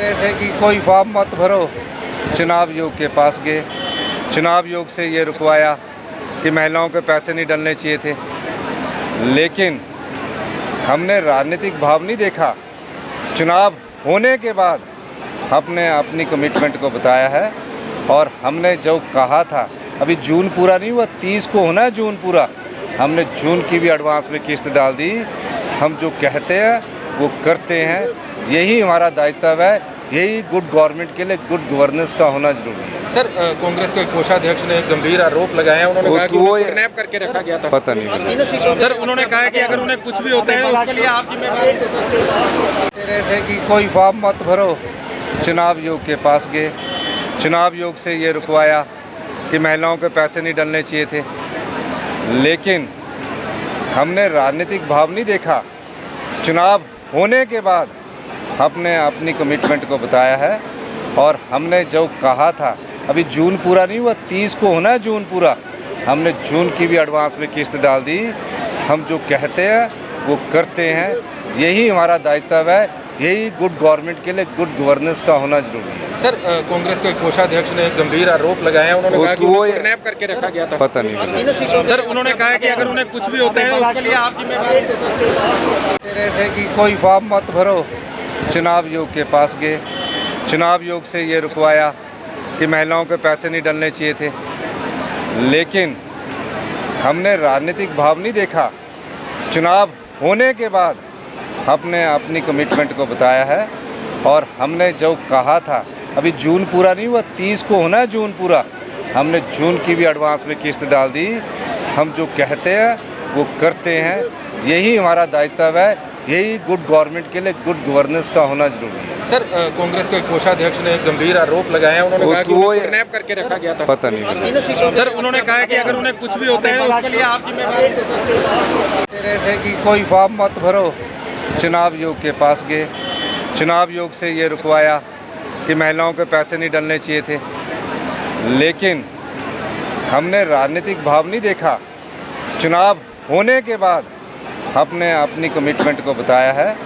रहे थे कि कोई फॉर्म मत भरो, चुनाव आयोग के पास गए। चुनाव आयोग से ये रुकवाया कि महिलाओं के पैसे नहीं डलने चाहिए थे, लेकिन हमने राजनीतिक भाव नहीं देखा। चुनाव होने के बाद हमने अपनी कमिटमेंट को बताया है और हमने जो कहा था, अभी जून पूरा नहीं हुआ, 30 को होना है जून पूरा। हमने जून की भी एडवांस में किस्त डाल दी। हम जो कहते हैं वो करते हैं, यही हमारा दायित्व है। यही गुड गवर्नमेंट के लिए गुड गवर्नेंस का होना जरूरी है। सर, कांग्रेस के कोषाध्यक्ष ने गंभीर आरोप लगाया। उन्होंने कहा कि उनको किडनैप करके रखा गया था। पता नहीं सर, उन्होंने कहा कि अगर उन्हें कुछ भी होता है उसके लिए आप जिम्मेदार दे रहे थे कि कोई फॉर्म मत भरो, चुनाव आयोग के पास गए। चुनाव आयोग से ये रुकवाया कि महिलाओं के पैसे नहीं डलने चाहिए थे, लेकिन हमने राजनीतिक भाव नहीं देखा। चुनाव होने के बाद हमने अपनी कमिटमेंट को बताया है और हमने जो कहा था, अभी जून पूरा नहीं हुआ, 30 को होना है जून पूरा। हमने जून की भी एडवांस में किस्त डाल दी। हम जो कहते हैं वो करते हैं, यही हमारा दायित्व है। यही गुड गवर्नमेंट के लिए गुड गवर्नेंस का होना जरूरी है। सर, कांग्रेस के कोषाध्यक्ष ने गंभीर आरोप लगाया। उन्होंने कहा कि उनको किडनैप करके रखा गया था। पता नहीं सर, उन्होंने कहा कि अगर उन्हें कुछ भी होता है उसके लिए आप जिम्मेदार दे रहे थे कि कोई फॉर्म मत भरो, चुनाव आयोग के पास गए। चुनाव आयोग से ये रुकवाया कि महिलाओं के पैसे नहीं डलने चाहिए थे, लेकिन हमने राजनीतिक भाव नहीं देखा। चुनाव होने के बाद हमने अपनी कमिटमेंट को बताया है और हमने जो कहा था, अभी जून पूरा नहीं हुआ, 30 को होना है जून पूरा। हमने जून की भी एडवांस में किस्त डाल दी। हम जो कहते हैं वो करते हैं, यही हमारा दायित्व है। यही गुड गवर्नमेंट के लिए गुड गवर्नेंस का होना जरूरी है। सर, कांग्रेस के कोषाध्यक्ष ने गंभीर आरोप लगाया। उन्होंने कहा कि उनको किडनैप करके रखा गया था। पता नहीं सर, उन्होंने कहा कि अगर उन्हें कुछ भी होता है उसके लिए आप जिम्मेदार दे रहे थे कि कोई फॉर्म मत भरो, चुनाव आयोग के पास गए। चुनाव आयोग से ये रुकवाया कि महिलाओं के पैसे नहीं डलने चाहिए थे, लेकिन हमने राजनीतिक भाव नहीं देखा। चुनाव होने के बाद हमने अपनी कमिटमेंट को बताया है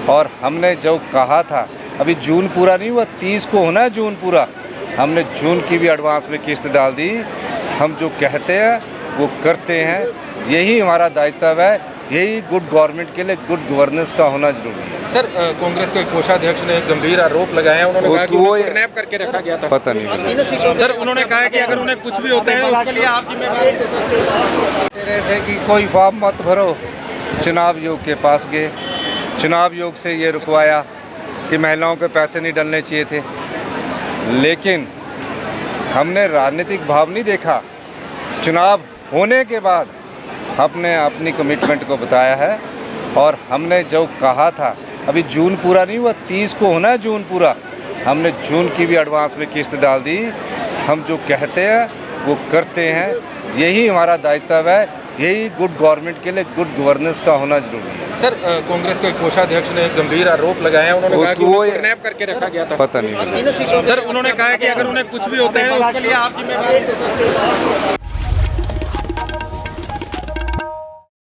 और हमने जो कहा था, अभी जून पूरा नहीं हुआ, 30 को होना है जून पूरा। हमने जून की भी एडवांस में किस्त डाल दी। हम जो कहते हैं वो करते हैं, यही हमारा दायित्व है। यही गुड गवर्नमेंट के लिए गुड गवर्नेंस का होना जरूरी है। सर, कांग्रेस के कोषाध्यक्ष ने गंभीर आरोप लगाया। उन्होंने कहा कि उनको किडनैप करके रखा गया था। पता नहीं सर, उन्होंने कहा कि अगर उन्हें कुछ भी होता है उसके लिए आप जिम्मेदार दे रहे थे कि कोई फॉर्म मत भरो, चुनाव आयोग के पास गए। चुनाव आयोग से ये रुकवाया कि महिलाओं के पैसे नहीं डलने चाहिए थे, लेकिन हमने राजनीतिक भाव नहीं देखा। चुनाव होने के बाद हमने अपनी कमिटमेंट को बताया है और हमने जो कहा था, अभी जून पूरा नहीं हुआ, 30 को होना है जून पूरा। हमने जून की भी एडवांस में किस्त डाल दी। हम जो कहते हैं वो करते हैं, यही हमारा दायित्व है। यही गुड गवर्नमेंट के लिए गुड गवर्नेंस का होना जरूरी है। सर, कांग्रेस के कोषाध्यक्ष ने गंभीर आरोप लगाया। उन्होंने कहा कि उनको किडनैप करके रखा गया था। पता नहीं सर, उन्होंने कहा कि अगर उन्हें कुछ भी होता है उसके लिए आप जिम्मेदार